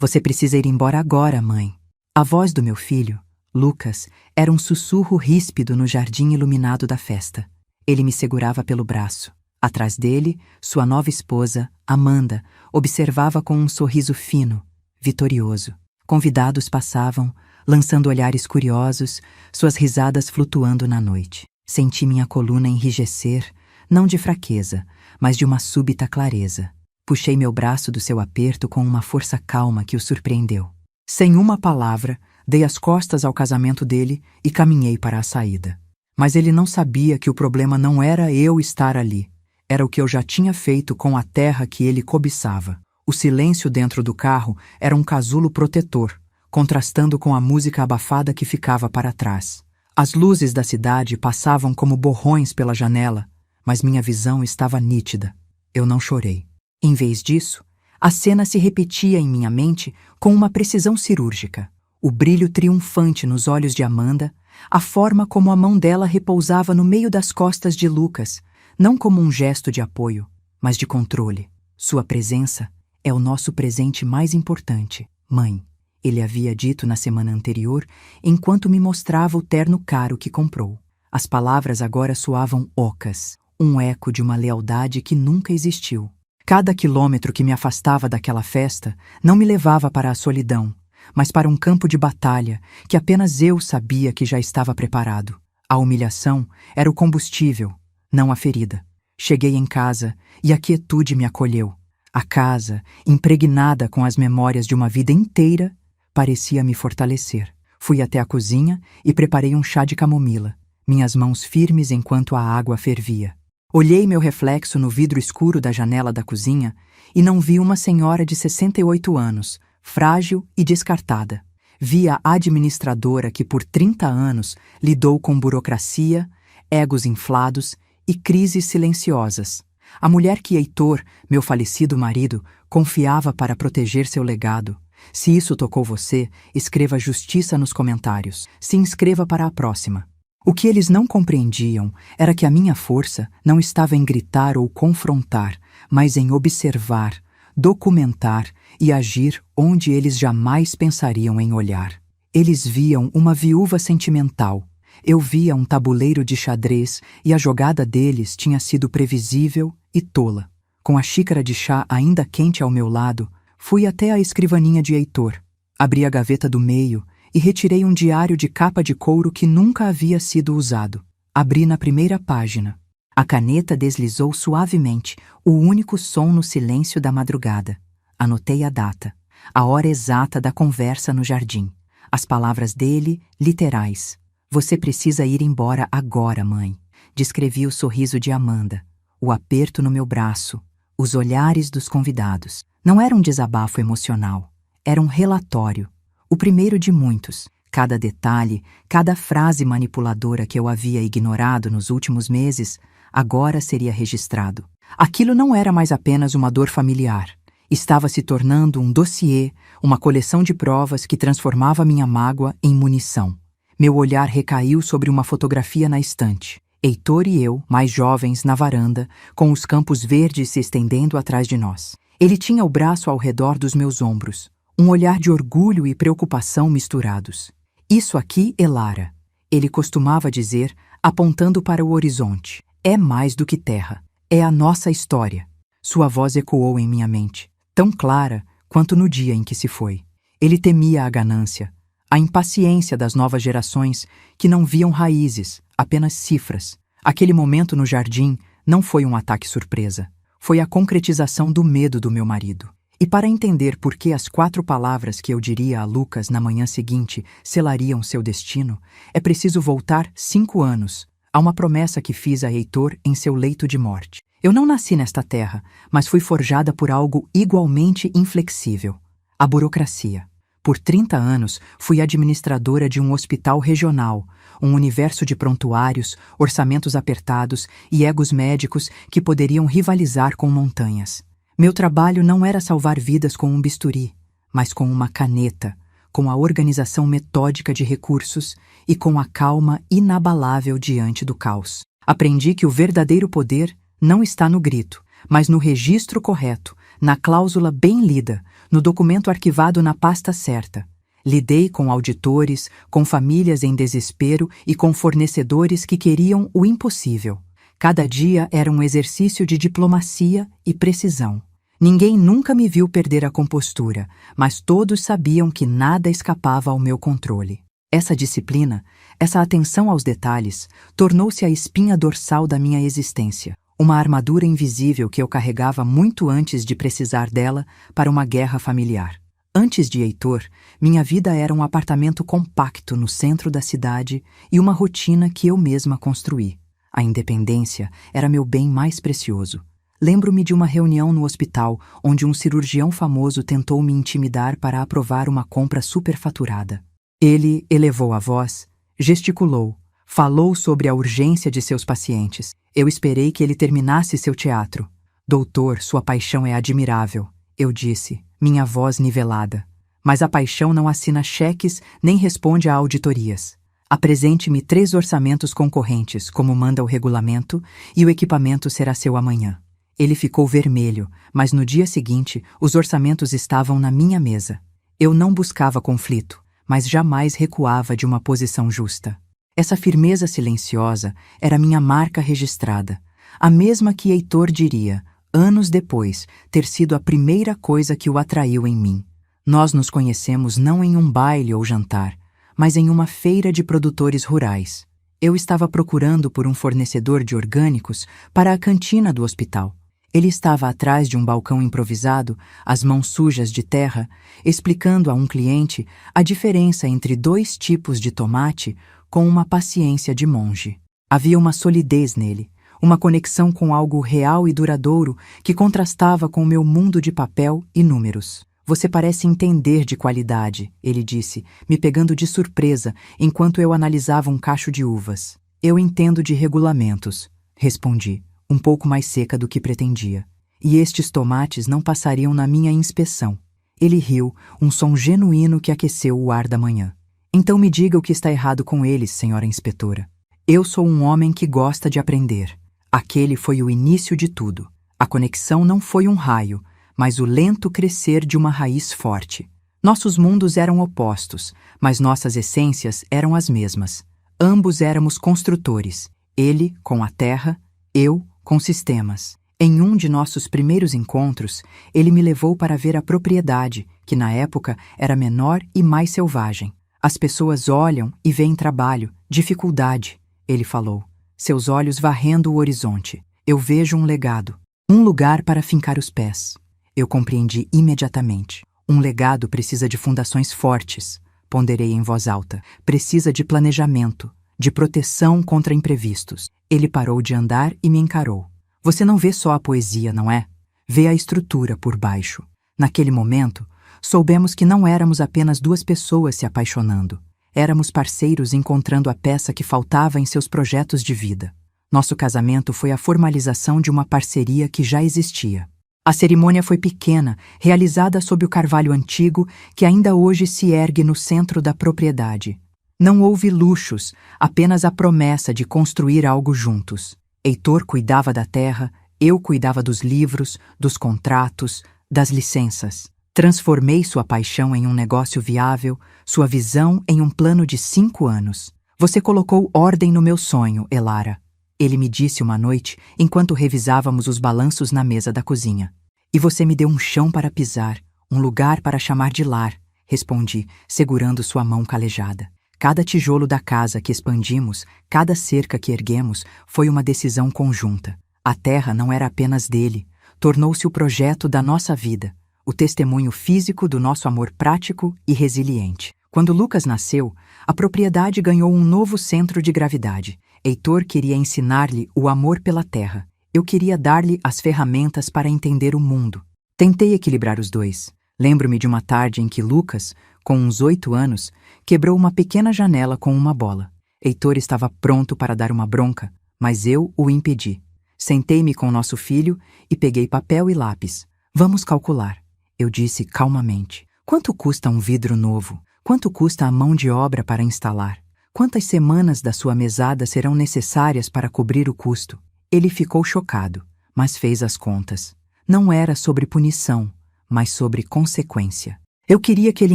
Você precisa ir embora agora, mãe. A voz do meu filho, Lucas, era um sussurro ríspido no jardim iluminado da festa. Ele me segurava pelo braço. Atrás dele, sua nova esposa, Amanda, observava com um sorriso fino, vitorioso. Convidados passavam, lançando olhares curiosos, suas risadas flutuando na noite. Senti minha coluna enrijecer, não de fraqueza, mas de uma súbita clareza. Puxei meu braço do seu aperto com uma força calma que o surpreendeu. Sem uma palavra, dei as costas ao casamento dele e caminhei para a saída. Mas ele não sabia que o problema não era eu estar ali. Era o que eu já tinha feito com a terra que ele cobiçava. O silêncio dentro do carro era um casulo protetor, contrastando com a música abafada que ficava para trás. As luzes da cidade passavam como borrões pela janela, mas minha visão estava nítida. Eu não chorei. Em vez disso, a cena se repetia em minha mente com uma precisão cirúrgica. O brilho triunfante nos olhos de Amanda, a forma como a mão dela repousava no meio das costas de Lucas, não como um gesto de apoio, mas de controle. Sua presença é o nosso presente mais importante, mãe, ele havia dito na semana anterior, enquanto me mostrava o terno caro que comprou. As palavras agora soavam ocas, um eco de uma lealdade que nunca existiu. Cada quilômetro que me afastava daquela festa não me levava para a solidão, mas para um campo de batalha que apenas eu sabia que já estava preparado. A humilhação era o combustível, não a ferida. Cheguei em casa e a quietude me acolheu. A casa, impregnada com as memórias de uma vida inteira, parecia me fortalecer. Fui até a cozinha e preparei um chá de camomila, minhas mãos firmes enquanto a água fervia. Olhei meu reflexo no vidro escuro da janela da cozinha e não vi uma senhora de 68 anos, frágil e descartada. Vi a administradora que por 30 anos lidou com burocracia, egos inflados e crises silenciosas. A mulher que Heitor, meu falecido marido, confiava para proteger seu legado. Se isso tocou você, escreva justiça nos comentários. Se inscreva para a próxima. O que eles não compreendiam era que a minha força não estava em gritar ou confrontar, mas em observar, documentar e agir onde eles jamais pensariam em olhar. Eles viam uma viúva sentimental. Eu via um tabuleiro de xadrez e a jogada deles tinha sido previsível e tola. Com a xícara de chá ainda quente ao meu lado, fui até a escrivaninha de Heitor. Abri a gaveta do meio e retirei um diário de capa de couro que nunca havia sido usado. Abri na primeira página. A caneta deslizou suavemente, o único som no silêncio da madrugada. Anotei a data, a hora exata da conversa no jardim. As palavras dele, literais. Você precisa ir embora agora, mãe. Descrevi o sorriso de Amanda, o aperto no meu braço, os olhares dos convidados. Não era um desabafo emocional, era um relatório. O primeiro de muitos. Cada detalhe, cada frase manipuladora que eu havia ignorado nos últimos meses, agora seria registrado. Aquilo não era mais apenas uma dor familiar. Estava se tornando um dossiê, uma coleção de provas que transformava minha mágoa em munição. Meu olhar recaiu sobre uma fotografia na estante. Heitor e eu, mais jovens, na varanda, com os campos verdes se estendendo atrás de nós. Ele tinha o braço ao redor dos meus ombros. Um olhar de orgulho e preocupação misturados. Isso aqui é Lara, ele costumava dizer, apontando para o horizonte. É mais do que terra, é a nossa história. Sua voz ecoou em minha mente, tão clara quanto no dia em que se foi. Ele temia a ganância, a impaciência das novas gerações que não viam raízes, apenas cifras. Aquele momento no jardim não foi um ataque surpresa, foi a concretização do medo do meu marido. E para entender por que as 4 palavras que eu diria a Lucas na manhã seguinte selariam seu destino, é preciso voltar 5 anos, a uma promessa que fiz a Heitor em seu leito de morte. Eu não nasci nesta terra, mas fui forjada por algo igualmente inflexível: a burocracia. Por 30 anos, fui administradora de um hospital regional, um universo de prontuários, orçamentos apertados e egos médicos que poderiam rivalizar com montanhas. Meu trabalho não era salvar vidas com um bisturi, mas com uma caneta, com a organização metódica de recursos e com a calma inabalável diante do caos. Aprendi que o verdadeiro poder não está no grito, mas no registro correto, na cláusula bem lida, no documento arquivado na pasta certa. Lidei com auditores, com famílias em desespero e com fornecedores que queriam o impossível. Cada dia era um exercício de diplomacia e precisão. Ninguém nunca me viu perder a compostura, mas todos sabiam que nada escapava ao meu controle. Essa disciplina, essa atenção aos detalhes, tornou-se a espinha dorsal da minha existência, uma armadura invisível que eu carregava muito antes de precisar dela para uma guerra familiar. Antes de Heitor, minha vida era um apartamento compacto no centro da cidade e uma rotina que eu mesma construí. A independência era meu bem mais precioso. Lembro-me de uma reunião no hospital onde um cirurgião famoso tentou me intimidar para aprovar uma compra superfaturada. Ele elevou a voz, gesticulou, falou sobre a urgência de seus pacientes. Eu esperei que ele terminasse seu teatro. Doutor, sua paixão é admirável, eu disse, minha voz nivelada. Mas a paixão não assina cheques nem responde a auditorias. Apresente-me 3 orçamentos concorrentes, como manda o regulamento, e o equipamento será seu amanhã. Ele ficou vermelho, mas no dia seguinte os orçamentos estavam na minha mesa. Eu não buscava conflito, mas jamais recuava de uma posição justa. Essa firmeza silenciosa era minha marca registrada, a mesma que Heitor diria, anos depois, ter sido a primeira coisa que o atraiu em mim. Nós nos conhecemos não em um baile ou jantar, mas em uma feira de produtores rurais. Eu estava procurando por um fornecedor de orgânicos para a cantina do hospital. Ele estava atrás de um balcão improvisado, as mãos sujas de terra, explicando a um cliente a diferença entre 2 tipos de tomate com uma paciência de monge. Havia uma solidez nele, uma conexão com algo real e duradouro que contrastava com o meu mundo de papel e números. Você parece entender de qualidade, ele disse, me pegando de surpresa enquanto eu analisava um cacho de uvas. Eu entendo de regulamentos, respondi, um pouco mais seca do que pretendia. E estes tomates não passariam na minha inspeção. Ele riu, um som genuíno que aqueceu o ar da manhã. Então me diga o que está errado com eles, senhora inspetora. Eu sou um homem que gosta de aprender. Aquele foi o início de tudo. A conexão não foi um raio, mas o lento crescer de uma raiz forte. Nossos mundos eram opostos, mas nossas essências eram as mesmas. Ambos éramos construtores. Ele com a terra, eu com sistemas. Em um de nossos primeiros encontros, ele me levou para ver a propriedade, que na época era menor e mais selvagem. As pessoas olham e veem trabalho, dificuldade, ele falou, seus olhos varrendo o horizonte. Eu vejo um legado, um lugar para fincar os pés. Eu compreendi imediatamente. Um legado precisa de fundações fortes, ponderei em voz alta. Precisa de planejamento, de proteção contra imprevistos. Ele parou de andar e me encarou. Você não vê só a poesia, não é? Vê a estrutura por baixo. Naquele momento, soubemos que não éramos apenas 2 pessoas se apaixonando. Éramos parceiros encontrando a peça que faltava em seus projetos de vida. Nosso casamento foi a formalização de uma parceria que já existia. A cerimônia foi pequena, realizada sob o carvalho antigo que ainda hoje se ergue no centro da propriedade. Não houve luxos, apenas a promessa de construir algo juntos. Heitor cuidava da terra, eu cuidava dos livros, dos contratos, das licenças. Transformei sua paixão em um negócio viável, sua visão em um plano de 5 anos. Você colocou ordem no meu sonho, Elara. Ele me disse uma noite, enquanto revisávamos os balanços na mesa da cozinha. E você me deu um chão para pisar, um lugar para chamar de lar, respondi, segurando sua mão calejada. Cada tijolo da casa que expandimos, cada cerca que erguemos, foi uma decisão conjunta. A terra não era apenas dele, tornou-se o projeto da nossa vida, o testemunho físico do nosso amor prático e resiliente. Quando Lucas nasceu, a propriedade ganhou um novo centro de gravidade. Heitor queria ensinar-lhe o amor pela terra. Eu queria dar-lhe as ferramentas para entender o mundo. Tentei equilibrar os dois. Lembro-me de uma tarde em que Lucas, com uns 8 anos, quebrou uma pequena janela com uma bola. Heitor estava pronto para dar uma bronca, mas eu o impedi. Sentei-me com nosso filho e peguei papel e lápis. Vamos calcular, eu disse calmamente. Quanto custa um vidro novo? Quanto custa a mão de obra para instalar? Quantas semanas da sua mesada serão necessárias para cobrir o custo? Ele ficou chocado, mas fez as contas. Não era sobre punição, mas sobre consequência. Eu queria que ele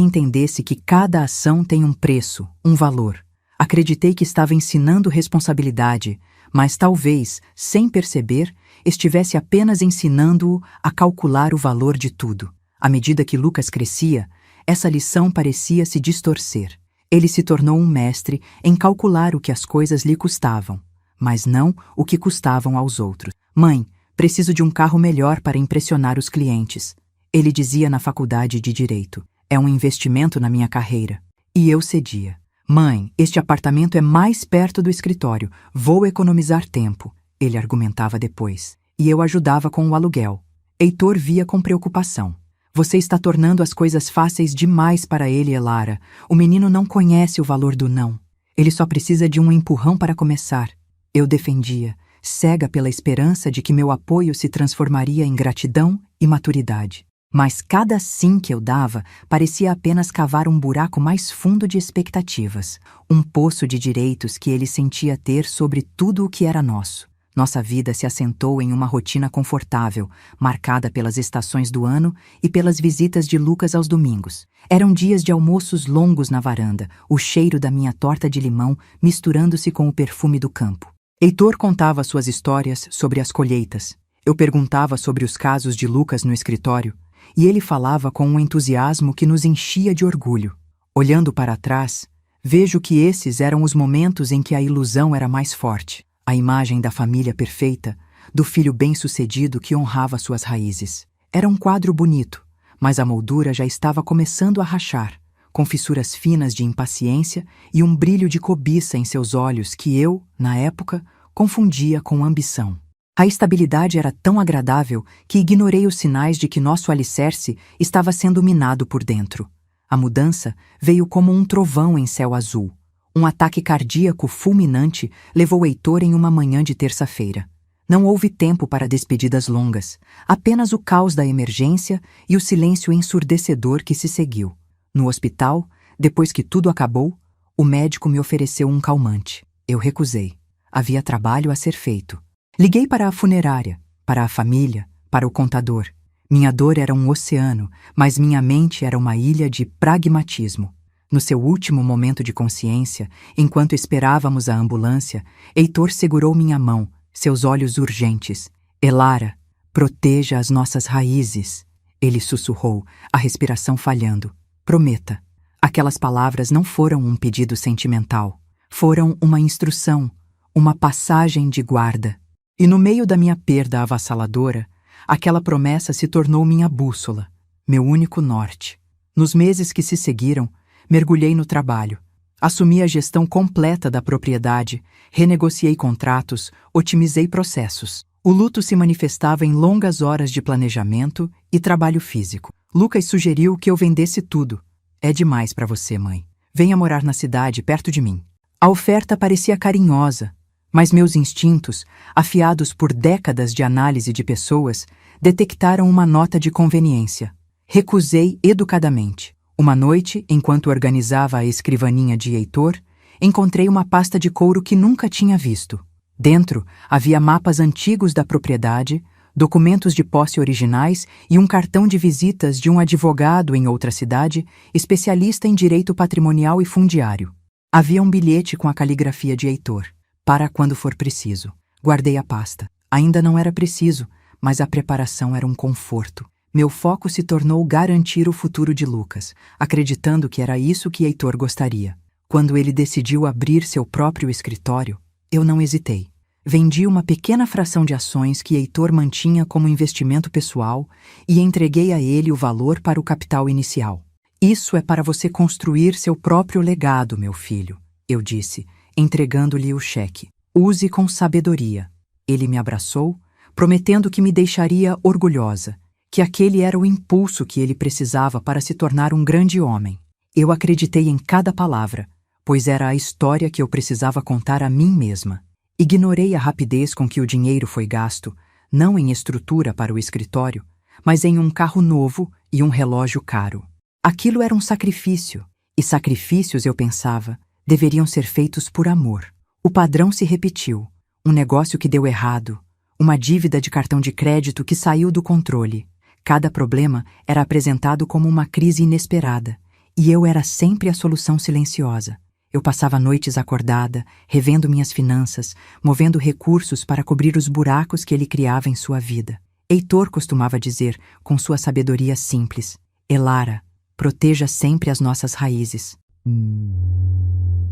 entendesse que cada ação tem um preço, um valor. Acreditei que estava ensinando responsabilidade, mas talvez, sem perceber, estivesse apenas ensinando-o a calcular o valor de tudo. À medida que Lucas crescia, essa lição parecia se distorcer. Ele se tornou um mestre em calcular o que as coisas lhe custavam, mas não o que custavam aos outros. Mãe, preciso de um carro melhor para impressionar os clientes. Ele dizia na faculdade de Direito. É um investimento na minha carreira. E eu cedia. Mãe, este apartamento é mais perto do escritório. Vou economizar tempo. Ele argumentava depois. E eu ajudava com o aluguel. Heitor via com preocupação. Você está tornando as coisas fáceis demais para ele, Elara. O menino não conhece o valor do não. Ele só precisa de um empurrão para começar. Eu defendia, cega pela esperança de que meu apoio se transformaria em gratidão e maturidade. Mas cada sim que eu dava parecia apenas cavar um buraco mais fundo de expectativas, um poço de direitos que ele sentia ter sobre tudo o que era nosso. Nossa vida se assentou em uma rotina confortável, marcada pelas estações do ano e pelas visitas de Lucas aos domingos. Eram dias de almoços longos na varanda, o cheiro da minha torta de limão misturando-se com o perfume do campo. Heitor contava suas histórias sobre as colheitas. Eu perguntava sobre os casos de Lucas no escritório, e ele falava com um entusiasmo que nos enchia de orgulho. Olhando para trás, vejo que esses eram os momentos em que a ilusão era mais forte. A imagem da família perfeita, do filho bem-sucedido que honrava suas raízes. Era um quadro bonito, mas a moldura já estava começando a rachar, com fissuras finas de impaciência e um brilho de cobiça em seus olhos que eu, na época, confundia com ambição. A estabilidade era tão agradável que ignorei os sinais de que nosso alicerce estava sendo minado por dentro. A mudança veio como um trovão em céu azul. Um ataque cardíaco fulminante levou Heitor em uma manhã de terça-feira. Não houve tempo para despedidas longas, apenas o caos da emergência e o silêncio ensurdecedor que se seguiu. No hospital, depois que tudo acabou, o médico me ofereceu um calmante. Eu recusei. Havia trabalho a ser feito. Liguei para a funerária, para a família, para o contador. Minha dor era um oceano, mas minha mente era uma ilha de pragmatismo. No seu último momento de consciência, enquanto esperávamos a ambulância, Heitor segurou minha mão, seus olhos urgentes. Elara, proteja as nossas raízes. Ele sussurrou, a respiração falhando. Prometa. Aquelas palavras não foram um pedido sentimental. Foram uma instrução, uma passagem de guarda. E no meio da minha perda avassaladora, aquela promessa se tornou minha bússola, meu único norte. Nos meses que se seguiram, mergulhei no trabalho. Assumi a gestão completa da propriedade, renegociei contratos, otimizei processos. O luto se manifestava em longas horas de planejamento e trabalho físico. Lucas sugeriu que eu vendesse tudo. É demais para você, mãe. Venha morar na cidade, perto de mim. A oferta parecia carinhosa, mas meus instintos, afiados por décadas de análise de pessoas, detectaram uma nota de conveniência. Recusei educadamente. Uma noite, enquanto organizava a escrivaninha de Heitor, encontrei uma pasta de couro que nunca tinha visto. Dentro havia mapas antigos da propriedade, documentos de posse originais e um cartão de visitas de um advogado em outra cidade, especialista em direito patrimonial e fundiário. Havia um bilhete com a caligrafia de Heitor. Para quando for preciso. Guardei a pasta. Ainda não era preciso, mas a preparação era um conforto. Meu foco se tornou garantir o futuro de Lucas, acreditando que era isso que Heitor gostaria. Quando ele decidiu abrir seu próprio escritório, eu não hesitei. Vendi uma pequena fração de ações que Heitor mantinha como investimento pessoal e entreguei a ele o valor para o capital inicial. Isso é para você construir seu próprio legado, meu filho, eu disse, entregando-lhe o cheque. Use com sabedoria. Ele me abraçou, prometendo que me deixaria orgulhosa, que aquele era o impulso que ele precisava para se tornar um grande homem. Eu acreditei em cada palavra, pois era a história que eu precisava contar a mim mesma. Ignorei a rapidez com que o dinheiro foi gasto, não em estrutura para o escritório, mas em um carro novo e um relógio caro. Aquilo era um sacrifício, e sacrifícios, eu pensava, deveriam ser feitos por amor. O padrão se repetiu. Um negócio que deu errado. Uma dívida de cartão de crédito que saiu do controle. Cada problema era apresentado como uma crise inesperada, e eu era sempre a solução silenciosa. Eu passava noites acordada, revendo minhas finanças, movendo recursos para cobrir os buracos que ele criava em sua vida. Heitor costumava dizer, com sua sabedoria simples: Elara, proteja sempre as nossas raízes.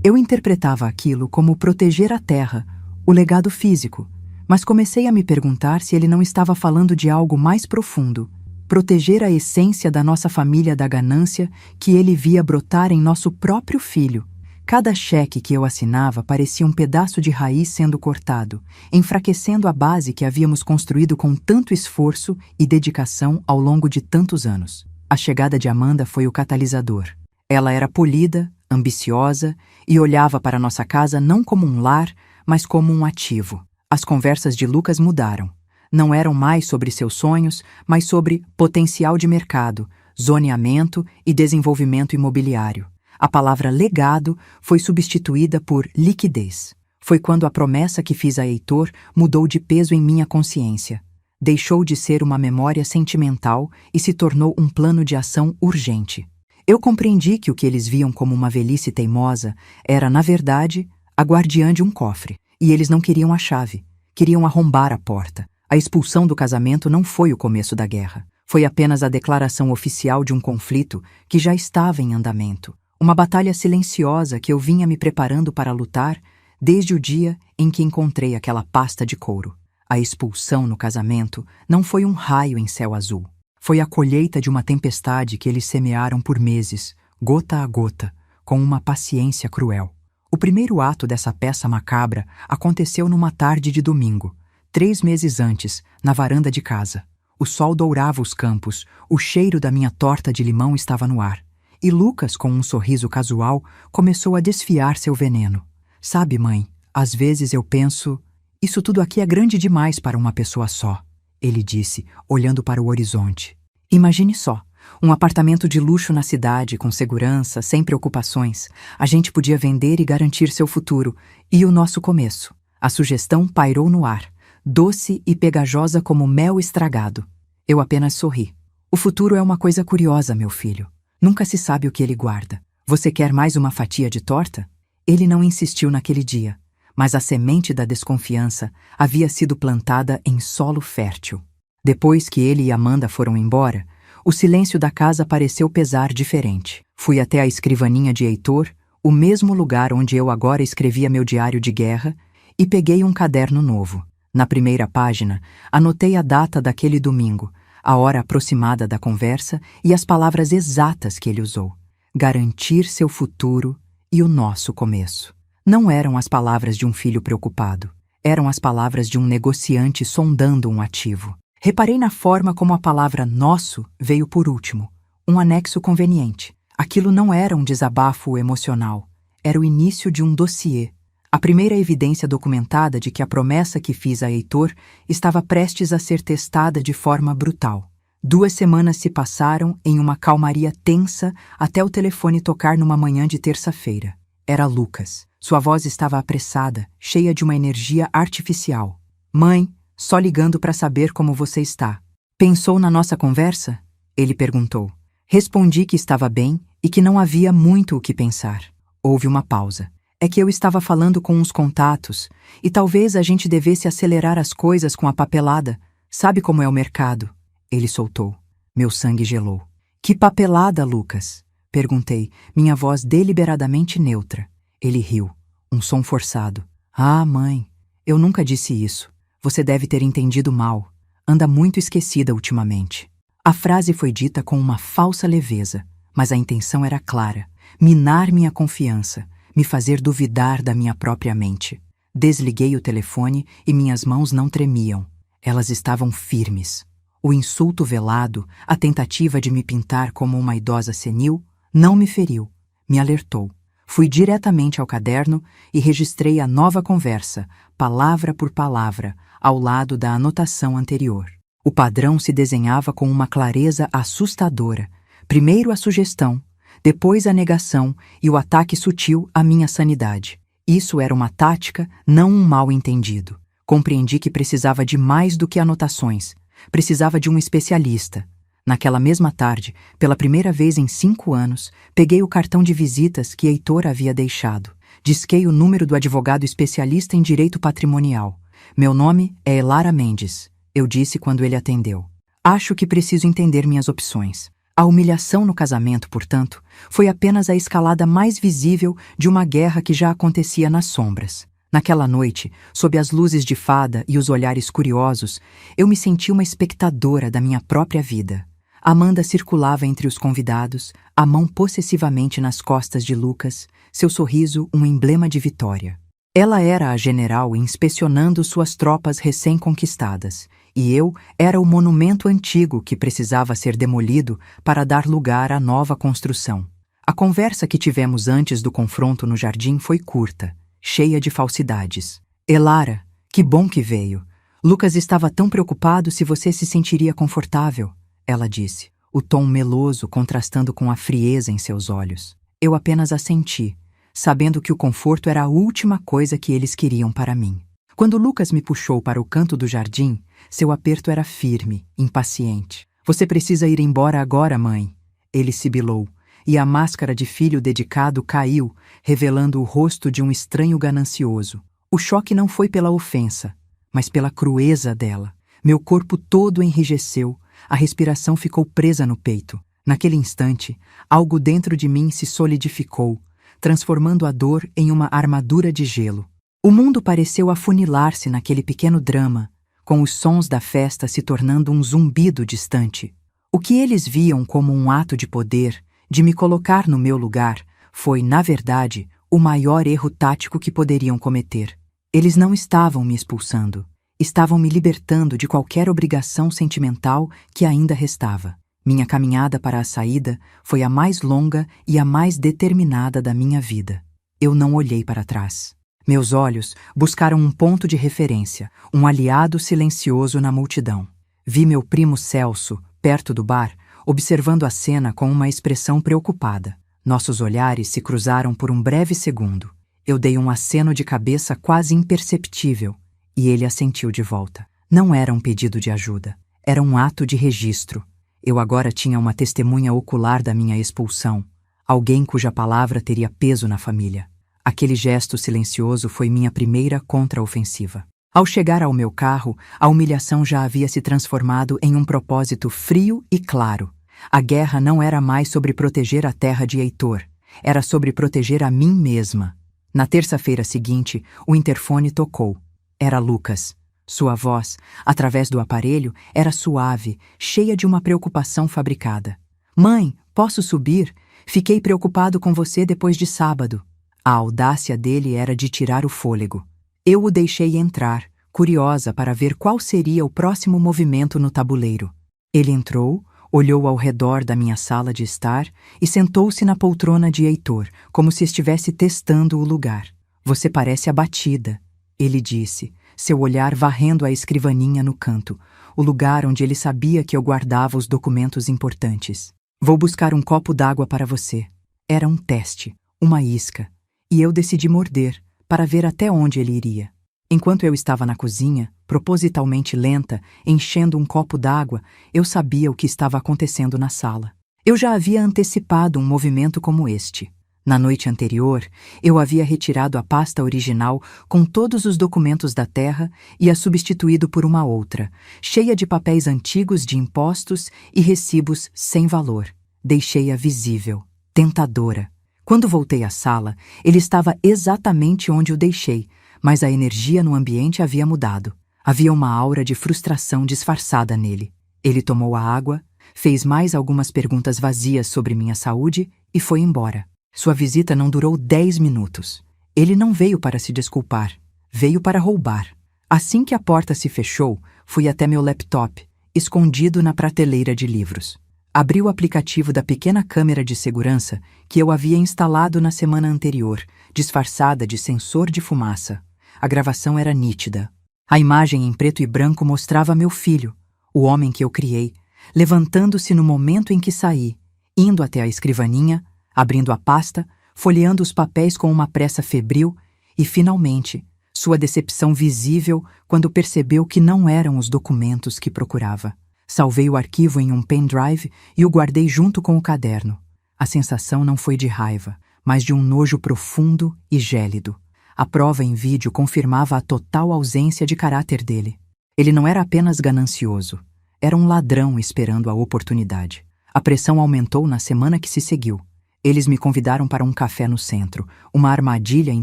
Eu interpretava aquilo como proteger a terra, o legado físico, mas comecei a me perguntar se ele não estava falando de algo mais profundo: proteger a essência da nossa família da ganância que ele via brotar em nosso próprio filho. Cada cheque que eu assinava parecia um pedaço de raiz sendo cortado, enfraquecendo a base que havíamos construído com tanto esforço e dedicação ao longo de tantos anos. A chegada de Amanda foi o catalisador. Ela era polida, ambiciosa e olhava para nossa casa não como um lar, mas como um ativo. As conversas de Lucas mudaram. Não eram mais sobre seus sonhos, mas sobre potencial de mercado, zoneamento e desenvolvimento imobiliário. A palavra legado foi substituída por liquidez. Foi quando a promessa que fiz a Heitor mudou de peso em minha consciência. Deixou de ser uma memória sentimental e se tornou um plano de ação urgente. Eu compreendi que o que eles viam como uma velhice teimosa era, na verdade, a guardiã de um cofre. E eles não queriam a chave, queriam arrombar a porta. A expulsão do casamento não foi o começo da guerra. Foi apenas a declaração oficial de um conflito que já estava em andamento. Uma batalha silenciosa que eu vinha me preparando para lutar desde o dia em que encontrei aquela pasta de couro. A expulsão no casamento não foi um raio em céu azul. Foi a colheita de uma tempestade que eles semearam por meses, gota a gota, com uma paciência cruel. O primeiro ato dessa peça macabra aconteceu numa tarde de domingo, 3 meses antes, na varanda de casa. O sol dourava os campos, o cheiro da minha torta de limão estava no ar. E Lucas, com um sorriso casual, começou a desfiar seu veneno. Sabe, mãe, às vezes eu penso, isso tudo aqui é grande demais para uma pessoa só, ele disse, olhando para o horizonte. Imagine só, um apartamento de luxo na cidade, com segurança, sem preocupações. A gente podia vender e garantir seu futuro, e o nosso começo. A sugestão pairou no ar, doce e pegajosa como mel estragado. Eu apenas sorri. O futuro é uma coisa curiosa, meu filho. Nunca se sabe o que ele guarda. Você quer mais uma fatia de torta? Ele não insistiu naquele dia, mas a semente da desconfiança havia sido plantada em solo fértil. Depois que ele e Amanda foram embora, o silêncio da casa pareceu pesar diferente. Fui até a escrivaninha de Heitor, o mesmo lugar onde eu agora escrevia meu diário de guerra, e peguei um caderno novo. Na primeira página, anotei a data daquele domingo, a hora aproximada da conversa e as palavras exatas que ele usou. Garantir seu futuro e o nosso começo. Não eram as palavras de um filho preocupado. Eram as palavras de um negociante sondando um ativo. Reparei na forma como a palavra nosso veio por último. Um anexo conveniente. Aquilo não era um desabafo emocional. Era o início de um dossiê. A primeira evidência documentada de que a promessa que fiz a Heitor estava prestes a ser testada de forma brutal. 2 semanas se passaram em uma calmaria tensa até o telefone tocar numa manhã de terça-feira. Era Lucas. Sua voz estava apressada, cheia de uma energia artificial. Mãe, só ligando para saber como você está. Pensou na nossa conversa? Ele perguntou. Respondi que estava bem e que não havia muito o que pensar. Houve uma pausa. É que eu estava falando com uns contatos, e talvez a gente devesse acelerar as coisas com a papelada. Sabe como é o mercado? Ele soltou. Meu sangue gelou. Que papelada, Lucas? Perguntei, minha voz deliberadamente neutra. Ele riu. Um som forçado. Ah, mãe, eu nunca disse isso. Você deve ter entendido mal. Anda muito esquecida ultimamente. A frase foi dita com uma falsa leveza, mas a intenção era clara. Minar minha confiança. Me fazer duvidar da minha própria mente. Desliguei o telefone e minhas mãos não tremiam. Elas estavam firmes. O insulto velado, a tentativa de me pintar como uma idosa senil, não me feriu, me alertou. Fui diretamente ao caderno e registrei a nova conversa, palavra por palavra, ao lado da anotação anterior. O padrão se desenhava com uma clareza assustadora. Primeiro a sugestão, depois a negação e o ataque sutil à minha sanidade. Isso era uma tática, não um mal-entendido. Compreendi que precisava de mais do que anotações. Precisava de um especialista. Naquela mesma tarde, pela primeira vez em 5 anos, peguei o cartão de visitas que Heitor havia deixado. Disquei o número do advogado especialista em direito patrimonial. Meu nome é Elara Mendes, eu disse quando ele atendeu. Acho que preciso entender minhas opções. A humilhação no casamento, portanto, foi apenas a escalada mais visível de uma guerra que já acontecia nas sombras. Naquela noite, sob as luzes de fada e os olhares curiosos, eu me senti uma espectadora da minha própria vida. Amanda circulava entre os convidados, a mão possessivamente nas costas de Lucas, seu sorriso um emblema de vitória. Ela era a general inspecionando suas tropas recém-conquistadas, e eu era o monumento antigo que precisava ser demolido para dar lugar à nova construção. A conversa que tivemos antes do confronto no jardim foi curta, cheia de falsidades. Elara, que bom que veio. Lucas estava tão preocupado se você se sentiria confortável, ela disse, o tom meloso contrastando com a frieza em seus olhos. Eu apenas assenti, sabendo que o conforto era a última coisa que eles queriam para mim. Quando Lucas me puxou para o canto do jardim, seu aperto era firme, impaciente. Você precisa ir embora agora, mãe. Ele sibilou, e a máscara de filho dedicado caiu, revelando o rosto de um estranho ganancioso. O choque não foi pela ofensa, mas pela crueza dela. Meu corpo todo enrijeceu, a respiração ficou presa no peito. Naquele instante, algo dentro de mim se solidificou, transformando a dor em uma armadura de gelo. O mundo pareceu afunilar-se naquele pequeno drama, com os sons da festa se tornando um zumbido distante. O que eles viam como um ato de poder, de me colocar no meu lugar, foi, na verdade, o maior erro tático que poderiam cometer. Eles não estavam me expulsando. Estavam me libertando de qualquer obrigação sentimental que ainda restava. Minha caminhada para a saída foi a mais longa e a mais determinada da minha vida. Eu não olhei para trás. Meus olhos buscaram um ponto de referência, um aliado silencioso na multidão. Vi meu primo Celso, perto do bar, observando a cena com uma expressão preocupada. Nossos olhares se cruzaram por um breve segundo. Eu dei um aceno de cabeça quase imperceptível, e ele assentiu de volta. Não era um pedido de ajuda, era um ato de registro. Eu agora tinha uma testemunha ocular da minha expulsão, alguém cuja palavra teria peso na família. Aquele gesto silencioso foi minha primeira contraofensiva. Ao chegar ao meu carro, a humilhação já havia se transformado em um propósito frio e claro. A guerra não era mais sobre proteger a terra de Heitor, era sobre proteger a mim mesma. Na terça-feira seguinte, o interfone tocou. Era Lucas. Sua voz, através do aparelho, era suave, cheia de uma preocupação fabricada. Mãe, posso subir? Fiquei preocupado com você depois de sábado. A audácia dele era de tirar o fôlego. Eu o deixei entrar, curiosa para ver qual seria o próximo movimento no tabuleiro. Ele entrou, olhou ao redor da minha sala de estar e sentou-se na poltrona de Heitor, como se estivesse testando o lugar. Você parece abatida, ele disse, seu olhar varrendo a escrivaninha no canto, o lugar onde ele sabia que eu guardava os documentos importantes. Vou buscar um copo d'água para você. Era um teste, uma isca, e eu decidi morder, para ver até onde ele iria. Enquanto eu estava na cozinha, propositalmente lenta, enchendo um copo d'água, eu sabia o que estava acontecendo na sala. Eu já havia antecipado um movimento como este. Na noite anterior, eu havia retirado a pasta original com todos os documentos da terra e a substituído por uma outra, cheia de papéis antigos de impostos e recibos sem valor. Deixei-a visível, tentadora. Quando voltei à sala, ele estava exatamente onde o deixei, mas a energia no ambiente havia mudado. Havia uma aura de frustração disfarçada nele. Ele tomou a água, fez mais algumas perguntas vazias sobre minha saúde e foi embora. Sua visita não durou 10 minutos. Ele não veio para se desculpar, veio para roubar. Assim que a porta se fechou, fui até meu laptop, escondido na prateleira de livros. Abri o aplicativo da pequena câmera de segurança que eu havia instalado na semana anterior, disfarçada de sensor de fumaça. A gravação era nítida. A imagem em preto e branco mostrava meu filho, o homem que eu criei, levantando-se no momento em que saí, indo até a escrivaninha, abrindo a pasta, folheando os papéis com uma pressa febril e, finalmente, sua decepção visível quando percebeu que não eram os documentos que procurava. Salvei o arquivo em um pendrive e o guardei junto com o caderno. A sensação não foi de raiva, mas de um nojo profundo e gélido. A prova em vídeo confirmava a total ausência de caráter dele. Ele não era apenas ganancioso, era um ladrão esperando a oportunidade. A pressão aumentou na semana que se seguiu. Eles me convidaram para um café no centro, uma armadilha em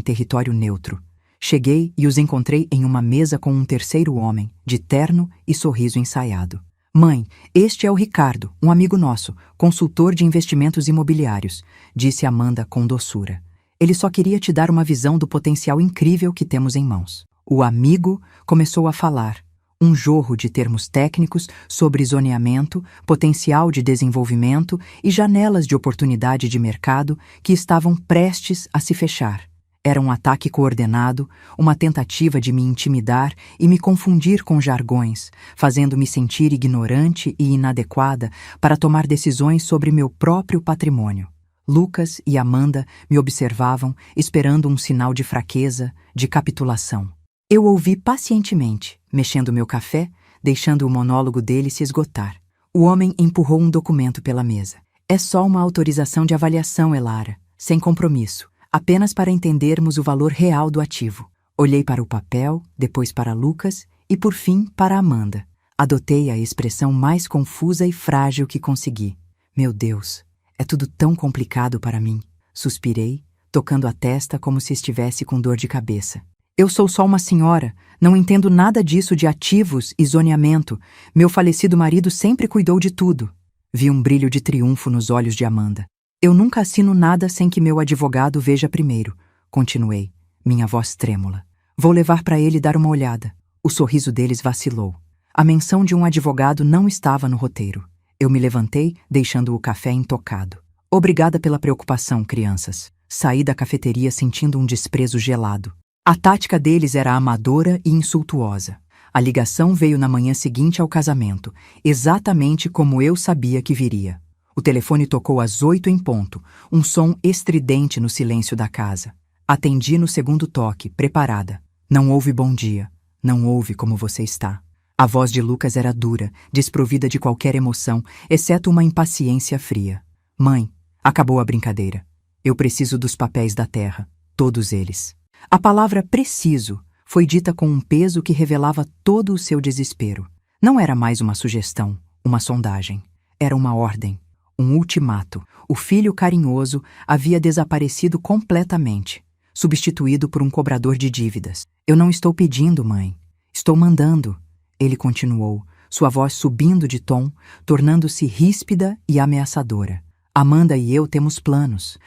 território neutro. Cheguei e os encontrei em uma mesa com um terceiro homem, de terno e sorriso ensaiado. Mãe, este é o Ricardo, um amigo nosso, consultor de investimentos imobiliários, disse Amanda com doçura. Ele só queria te dar uma visão do potencial incrível que temos em mãos. O amigo começou a falar. Um jorro de termos técnicos sobre zoneamento, potencial de desenvolvimento e janelas de oportunidade de mercado que estavam prestes a se fechar. Era um ataque coordenado, uma tentativa de me intimidar e me confundir com jargões, fazendo-me sentir ignorante e inadequada para tomar decisões sobre meu próprio patrimônio. Lucas e Amanda me observavam, esperando um sinal de fraqueza, de capitulação. Eu ouvi pacientemente, mexendo meu café, deixando o monólogo dele se esgotar. O homem empurrou um documento pela mesa. É só uma autorização de avaliação, Elara, sem compromisso, apenas para entendermos o valor real do ativo. Olhei para o papel, depois para Lucas e, por fim, para Amanda. Adotei a expressão mais confusa e frágil que consegui. Meu Deus, é tudo tão complicado para mim. Suspirei, tocando a testa como se estivesse com dor de cabeça. Eu sou só uma senhora, não entendo nada disso de ativos e zoneamento. Meu falecido marido sempre cuidou de tudo. Vi um brilho de triunfo nos olhos de Amanda. Eu nunca assino nada sem que meu advogado veja primeiro, continuei, minha voz trêmula. Vou levar para ele dar uma olhada. O sorriso deles vacilou. A menção de um advogado não estava no roteiro. Eu me levantei, deixando o café intocado. Obrigada pela preocupação, crianças. Saí da cafeteria sentindo um desprezo gelado. A tática deles era amadora e insultuosa. A ligação veio na manhã seguinte ao casamento, exatamente como eu sabia que viria. O telefone tocou às 8 em ponto, um som estridente no silêncio da casa. Atendi no segundo toque, preparada. Não houve bom dia. Não houve como você está. A voz de Lucas era dura, desprovida de qualquer emoção, exceto uma impaciência fria. Mãe, acabou a brincadeira. Eu preciso dos papéis da terra, todos eles. A palavra preciso foi dita com um peso que revelava todo o seu desespero. Não era mais uma sugestão, uma sondagem. Era uma ordem, um ultimato. O filho carinhoso havia desaparecido completamente, substituído por um cobrador de dívidas. Eu não estou pedindo, mãe. Estou mandando. Ele continuou, sua voz subindo de tom, tornando-se ríspida e ameaçadora. Amanda e eu temos planos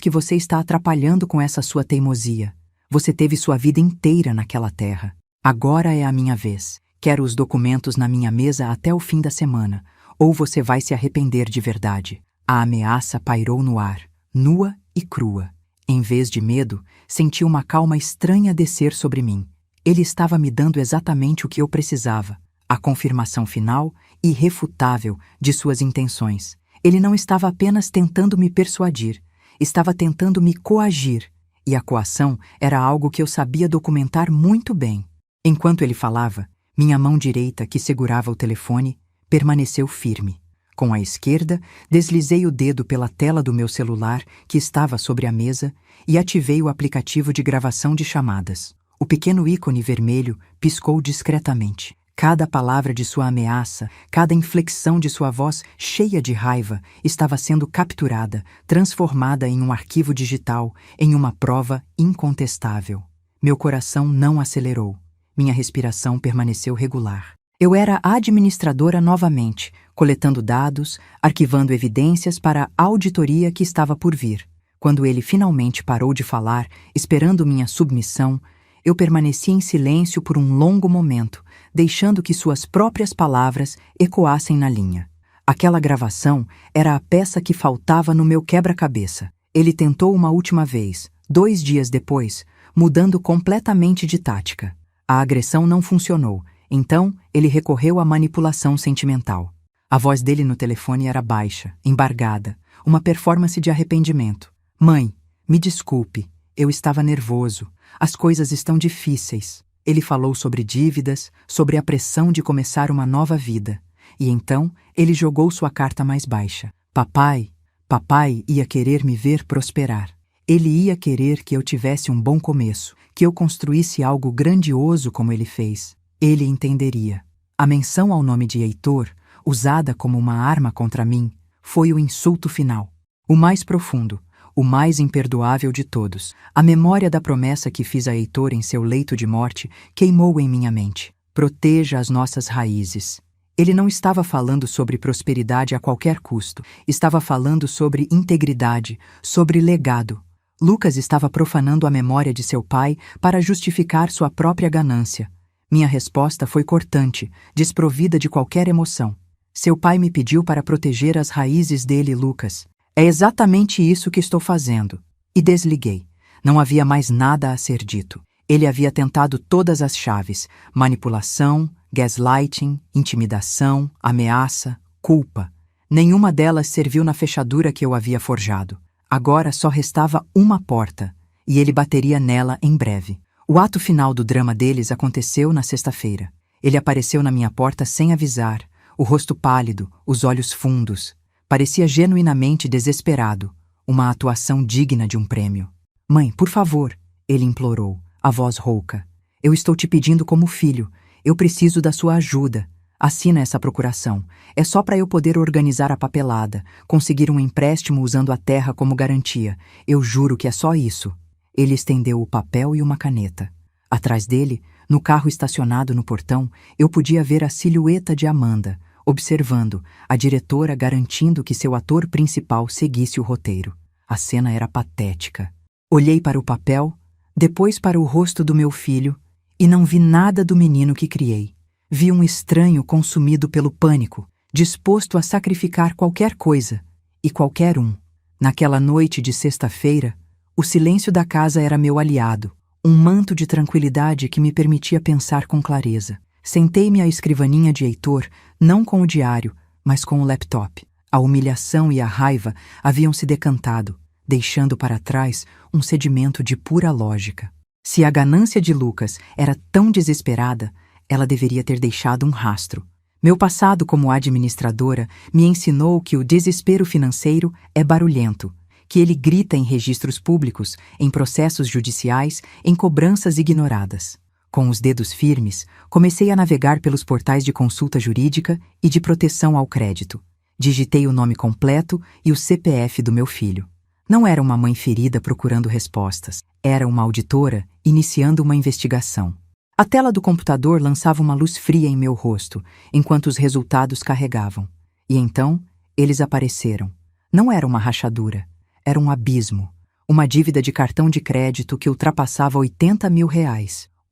que você está atrapalhando com essa sua teimosia. Você teve sua vida inteira naquela terra. Agora é a minha vez. Quero os documentos na minha mesa até o fim da semana, ou você vai se arrepender de verdade. A ameaça pairou no ar, nua e crua. Em vez de medo, senti uma calma estranha descer sobre mim. Ele estava me dando exatamente o que eu precisava, a confirmação final, irrefutável, de suas intenções. Ele não estava apenas tentando me persuadir, estava tentando me coagir. E a coação era algo que eu sabia documentar muito bem. Enquanto ele falava, minha mão direita, que segurava o telefone, permaneceu firme. Com a esquerda, deslizei o dedo pela tela do meu celular, que estava sobre a mesa, e ativei o aplicativo de gravação de chamadas. O pequeno ícone vermelho piscou discretamente. Cada palavra de sua ameaça, cada inflexão de sua voz cheia de raiva estava sendo capturada, transformada em um arquivo digital, em uma prova incontestável. Meu coração não acelerou. Minha respiração permaneceu regular. Eu era a administradora novamente, coletando dados, arquivando evidências para a auditoria que estava por vir. Quando ele finalmente parou de falar, esperando minha submissão, eu permaneci em silêncio por um longo momento, deixando que suas próprias palavras ecoassem na linha. Aquela gravação era a peça que faltava no meu quebra-cabeça. Ele tentou uma última vez, 2 dias depois, mudando completamente de tática. A agressão não funcionou, então ele recorreu à manipulação sentimental. A voz dele no telefone era baixa, embargada, uma performance de arrependimento. Mãe, me desculpe, eu estava nervoso. As coisas estão difíceis. Ele falou sobre dívidas, sobre a pressão de começar uma nova vida. E então ele jogou sua carta mais baixa. Papai ia querer me ver prosperar. Ele ia querer que eu tivesse um bom começo, que eu construísse algo grandioso como ele fez. Ele entenderia. A menção ao nome de Heitor, usada como uma arma contra mim, foi o insulto final. O mais profundo, o mais imperdoável de todos. A memória da promessa que fiz a Heitor em seu leito de morte queimou em minha mente. Proteja as nossas raízes. Ele não estava falando sobre prosperidade a qualquer custo. Estava falando sobre integridade, sobre legado. Lucas estava profanando a memória de seu pai para justificar sua própria ganância. Minha resposta foi cortante, desprovida de qualquer emoção. Seu pai me pediu para proteger as raízes dele, Lucas. É exatamente isso que estou fazendo. E desliguei. Não havia mais nada a ser dito. Ele havia tentado todas as chaves: manipulação, gaslighting, intimidação, ameaça, culpa. Nenhuma delas serviu na fechadura que eu havia forjado. Agora só restava uma porta, e ele bateria nela em breve. O ato final do drama deles aconteceu na sexta-feira. Ele apareceu na minha porta sem avisar, o rosto pálido, os olhos fundos. Parecia genuinamente desesperado, uma atuação digna de um prêmio. Mãe, por favor, ele implorou, a voz rouca. Eu estou te pedindo como filho. Eu preciso da sua ajuda. Assina essa procuração. É só para eu poder organizar a papelada, conseguir um empréstimo usando a terra como garantia. Eu juro que é só isso. Ele estendeu o papel e uma caneta. Atrás dele, no carro estacionado no portão, eu podia ver a silhueta de Amanda, observando, a diretora garantindo que seu ator principal seguisse o roteiro. A cena era patética. Olhei para o papel, depois para o rosto do meu filho, e não vi nada do menino que criei. Vi um estranho consumido pelo pânico, disposto a sacrificar qualquer coisa, e qualquer um. Naquela noite de sexta-feira, o silêncio da casa era meu aliado, um manto de tranquilidade que me permitia pensar com clareza. Sentei-me à escrivaninha de Heitor, não com o diário, mas com o laptop. A humilhação e a raiva haviam se decantado, deixando para trás um sedimento de pura lógica. Se a ganância de Lucas era tão desesperada, ela deveria ter deixado um rastro. Meu passado como administradora me ensinou que o desespero financeiro é barulhento, que ele grita em registros públicos, em processos judiciais, em cobranças ignoradas. Com os dedos firmes, comecei a navegar pelos portais de consulta jurídica e de proteção ao crédito. Digitei o nome completo e o CPF do meu filho. Não era uma mãe ferida procurando respostas. Era uma auditora iniciando uma investigação. A tela do computador lançava uma luz fria em meu rosto, enquanto os resultados carregavam. E então, eles apareceram. Não era uma rachadura. Era um abismo. Uma dívida de cartão de crédito que ultrapassava R$80 mil.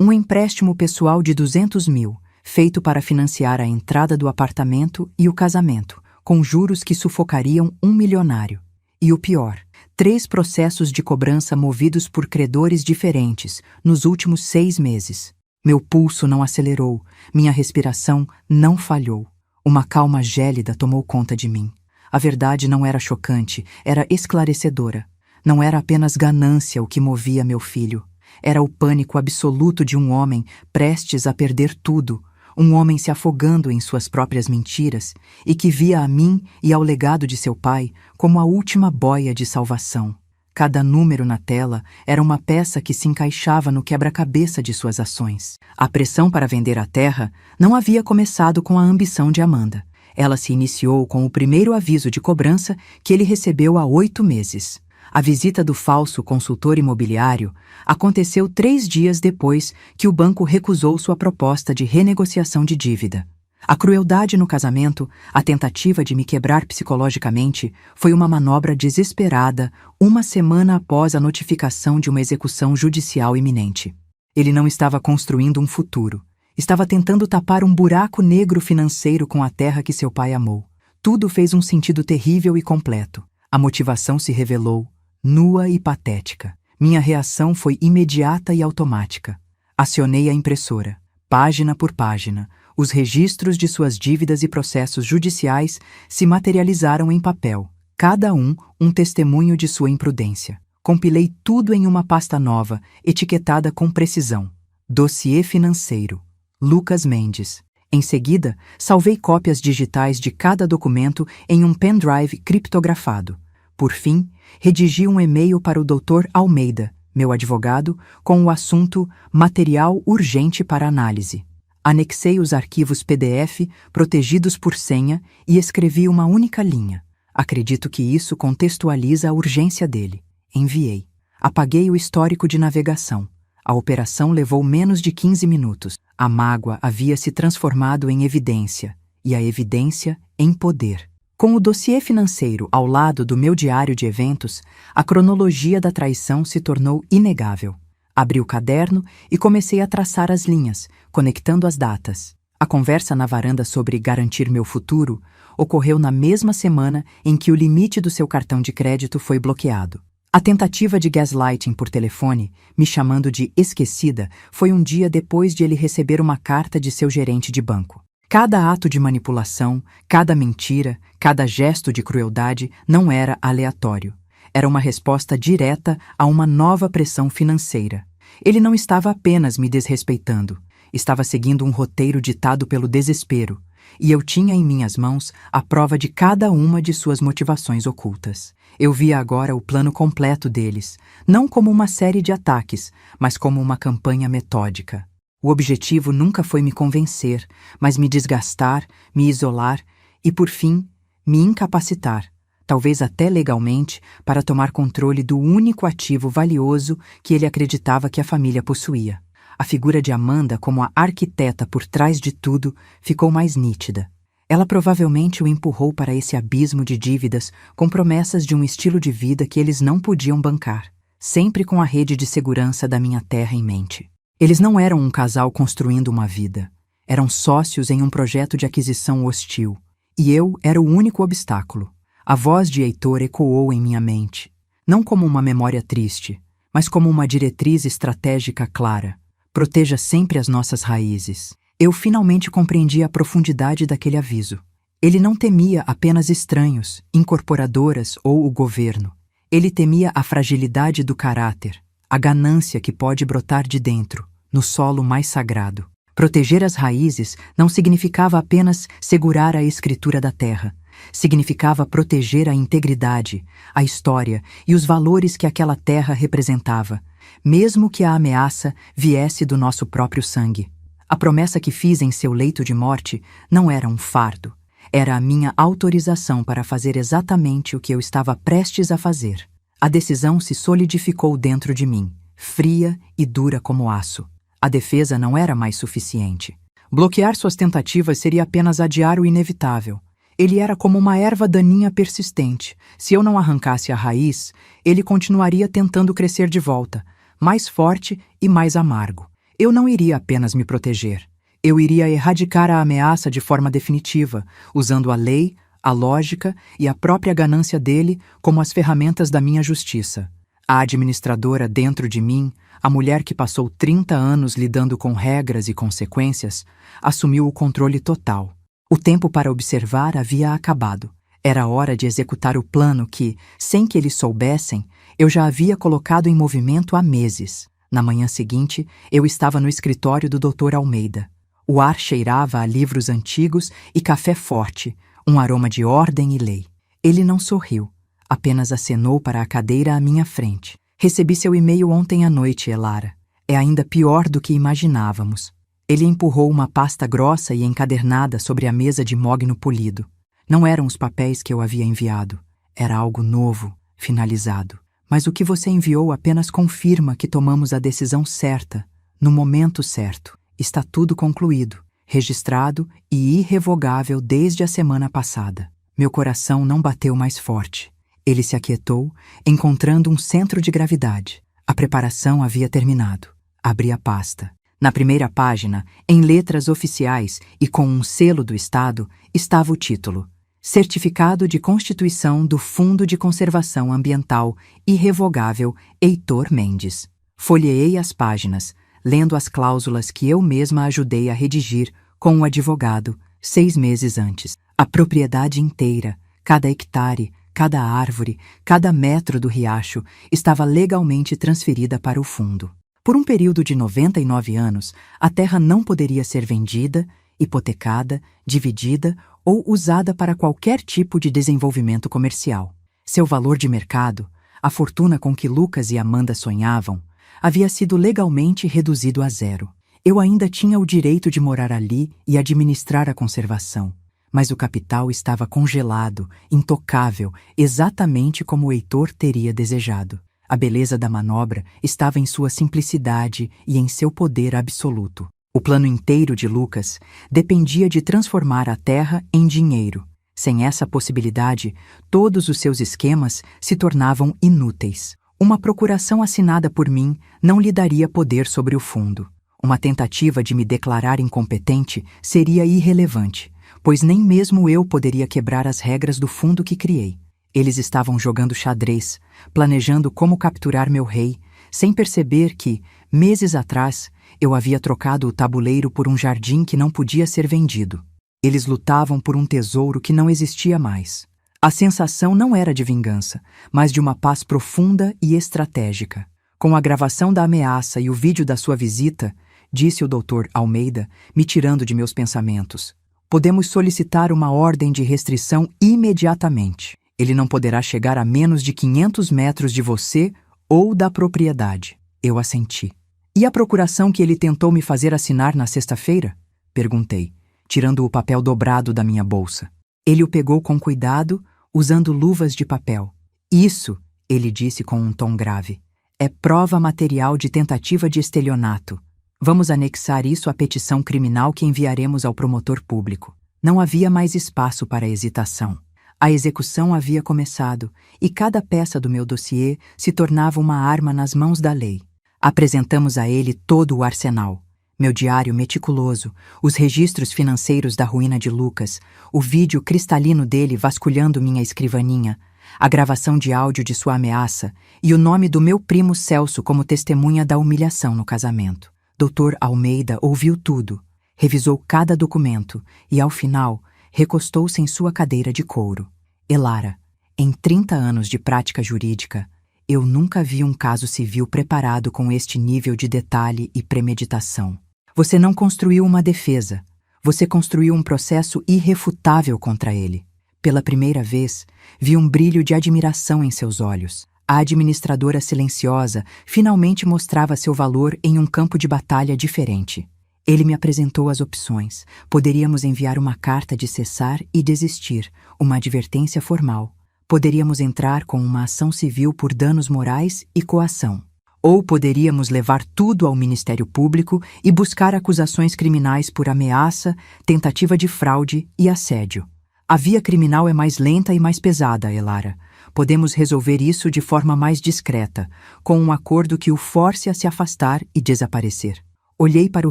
Um empréstimo pessoal de R$200 mil, feito para financiar a entrada do apartamento e o casamento, com juros que sufocariam um milionário. E o pior, 3 processos de cobrança movidos por credores diferentes nos últimos 6 meses. Meu pulso não acelerou, minha respiração não falhou. Uma calma gélida tomou conta de mim. A verdade não era chocante, era esclarecedora. Não era apenas ganância o que movia meu filho. Era o pânico absoluto de um homem prestes a perder tudo, um homem se afogando em suas próprias mentiras e que via a mim e ao legado de seu pai como a última boia de salvação. Cada número na tela era uma peça que se encaixava no quebra-cabeça de suas ações. A pressão para vender a terra não havia começado com a ambição de Amanda. Ela se iniciou com o primeiro aviso de cobrança que ele recebeu há 8 meses. A visita do falso consultor imobiliário aconteceu 3 dias depois que o banco recusou sua proposta de renegociação de dívida. A crueldade no casamento, a tentativa de me quebrar psicologicamente, foi uma manobra desesperada 1 semana após a notificação de uma execução judicial iminente. Ele não estava construindo um futuro. Estava tentando tapar um buraco negro financeiro com a terra que seu pai amou. Tudo fez um sentido terrível e completo. A motivação se revelou, nua e patética. Minha reação foi imediata e automática. Acionei a impressora. Página por página, os registros de suas dívidas e processos judiciais se materializaram em papel, cada um testemunho de sua imprudência. Compilei tudo em uma pasta nova, etiquetada com precisão. Dossiê financeiro. Lucas Mendes. Em seguida, salvei cópias digitais de cada documento em um pendrive criptografado. Por fim, redigi um e-mail para o Dr. Almeida, meu advogado, com o assunto Material Urgente para Análise. Anexei os arquivos PDF protegidos por senha e escrevi uma única linha. Acredito que isso contextualiza a urgência dele. Enviei. Apaguei o histórico de navegação. A operação levou menos de 15 minutos. A mágoa havia se transformado em evidência, e a evidência em poder. Com o dossiê financeiro ao lado do meu diário de eventos, a cronologia da traição se tornou inegável. Abri o caderno e comecei a traçar as linhas, conectando as datas. A conversa na varanda sobre garantir meu futuro ocorreu na mesma semana em que o limite do seu cartão de crédito foi bloqueado. A tentativa de gaslighting por telefone, me chamando de esquecida, foi um dia depois de ele receber uma carta de seu gerente de banco. Cada ato de manipulação, cada mentira, cada gesto de crueldade não era aleatório. Era uma resposta direta a uma nova pressão financeira. Ele não estava apenas me desrespeitando, estava seguindo um roteiro ditado pelo desespero, e eu tinha em minhas mãos a prova de cada uma de suas motivações ocultas. Eu via agora o plano completo deles, não como uma série de ataques, mas como uma campanha metódica. O objetivo nunca foi me convencer, mas me desgastar, me isolar e, por fim, me incapacitar, talvez até legalmente, para tomar controle do único ativo valioso que ele acreditava que a família possuía. A figura de Amanda como a arquiteta por trás de tudo ficou mais nítida. Ela provavelmente o empurrou para esse abismo de dívidas com promessas de um estilo de vida que eles não podiam bancar, sempre com a rede de segurança da minha terra em mente. Eles não eram um casal construindo uma vida. Eram sócios em um projeto de aquisição hostil. E eu era o único obstáculo. A voz de Heitor ecoou em minha mente, não como uma memória triste, mas como uma diretriz estratégica clara. Proteja sempre as nossas raízes. Eu finalmente compreendi a profundidade daquele aviso. Ele não temia apenas estranhos, incorporadoras ou o governo. Ele temia a fragilidade do caráter, a ganância que pode brotar de dentro, no solo mais sagrado. Proteger as raízes não significava apenas segurar a escritura da terra. Significava proteger a integridade, a história e os valores que aquela terra representava, mesmo que a ameaça viesse do nosso próprio sangue. A promessa que fiz em seu leito de morte não era um fardo. Era a minha autorização para fazer exatamente o que eu estava prestes a fazer. A decisão se solidificou dentro de mim, fria e dura como aço. A defesa não era mais suficiente. Bloquear suas tentativas seria apenas adiar o inevitável. Ele era como uma erva daninha persistente. Se eu não arrancasse a raiz, ele continuaria tentando crescer de volta, mais forte e mais amargo. Eu não iria apenas me proteger. Eu iria erradicar a ameaça de forma definitiva, usando a lei, a lógica e a própria ganância dele como as ferramentas da minha justiça. A administradora dentro de mim, a mulher que passou 30 anos lidando com regras e consequências, assumiu o controle total. O tempo para observar havia acabado. Era hora de executar o plano que, sem que eles soubessem, eu já havia colocado em movimento há meses. Na manhã seguinte, eu estava no escritório do Dr. Almeida. O ar cheirava a livros antigos e café forte, um aroma de ordem e lei. Ele não sorriu, apenas acenou para a cadeira à minha frente. Recebi seu e-mail ontem à noite, Elara. É ainda pior do que imaginávamos. Ele empurrou uma pasta grossa e encadernada sobre a mesa de mogno polido. Não eram os papéis que eu havia enviado. Era algo novo, finalizado. Mas o que você enviou apenas confirma que tomamos a decisão certa, no momento certo. Está tudo concluído, registrado e irrevogável desde a semana passada. Meu coração não bateu mais forte. Ele se aquietou, encontrando um centro de gravidade. A preparação havia terminado. Abri a pasta. Na primeira página, em letras oficiais e com um selo do Estado, estava o título: Certificado de Constituição do Fundo de Conservação Ambiental Irrevogável Heitor Mendes. Folheei as páginas, lendo as cláusulas que eu mesma ajudei a redigir com o advogado 6 meses antes. A propriedade inteira, cada hectare, cada árvore, cada metro do riacho estava legalmente transferida para o fundo. Por um período de 99 anos, a terra não poderia ser vendida hipotecada, dividida ou usada para qualquer tipo de desenvolvimento comercial. Seu valor de mercado, a fortuna com que Lucas e Amanda sonhavam, havia sido legalmente reduzido a zero. Eu ainda tinha o direito de morar ali e administrar a conservação, mas o capital estava congelado, intocável, exatamente como o Heitor teria desejado. A beleza da manobra estava em sua simplicidade e em seu poder absoluto. O plano inteiro de Lucas dependia de transformar a terra em dinheiro. Sem essa possibilidade, todos os seus esquemas se tornavam inúteis. Uma procuração assinada por mim não lhe daria poder sobre o fundo. Uma tentativa de me declarar incompetente seria irrelevante, pois nem mesmo eu poderia quebrar as regras do fundo que criei. Eles estavam jogando xadrez, planejando como capturar meu rei, sem perceber que, meses atrás, eu havia trocado o tabuleiro por um jardim que não podia ser vendido. Eles lutavam por um tesouro que não existia mais. A sensação não era de vingança, mas de uma paz profunda e estratégica. Com a gravação da ameaça e o vídeo da sua visita, disse o Dr. Almeida, me tirando de meus pensamentos, podemos solicitar uma ordem de restrição imediatamente. Ele não poderá chegar a menos de 500 metros de você ou da propriedade. Eu assenti. E a procuração que ele tentou me fazer assinar na sexta-feira? Perguntei, tirando o papel dobrado da minha bolsa. Ele o pegou com cuidado, usando luvas de papel. Isso, ele disse com um tom grave, é prova material de tentativa de estelionato. Vamos anexar isso à petição criminal que enviaremos ao promotor público. Não havia mais espaço para hesitação. A execução havia começado, e cada peça do meu dossiê se tornava uma arma nas mãos da lei. Apresentamos a ele todo o arsenal. Meu diário meticuloso, os registros financeiros da ruína de Lucas, o vídeo cristalino dele vasculhando minha escrivaninha, a gravação de áudio de sua ameaça e o nome do meu primo Celso como testemunha da humilhação no casamento. Dr. Almeida ouviu tudo, revisou cada documento e, ao final, recostou-se em sua cadeira de couro. Elara, em 30 anos de prática jurídica, eu nunca vi um caso civil preparado com este nível de detalhe e premeditação. Você não construiu uma defesa, você construiu um processo irrefutável contra ele. Pela primeira vez, vi um brilho de admiração em seus olhos. A administradora silenciosa finalmente mostrava seu valor em um campo de batalha diferente. Ele me apresentou as opções. Poderíamos enviar uma carta de cessar e desistir, uma advertência formal. Poderíamos entrar com uma ação civil por danos morais e coação. Ou poderíamos levar tudo ao Ministério Público e buscar acusações criminais por ameaça, tentativa de fraude e assédio. A via criminal é mais lenta e mais pesada, Elara. Podemos resolver isso de forma mais discreta, com um acordo que o force a se afastar e desaparecer. Olhei para o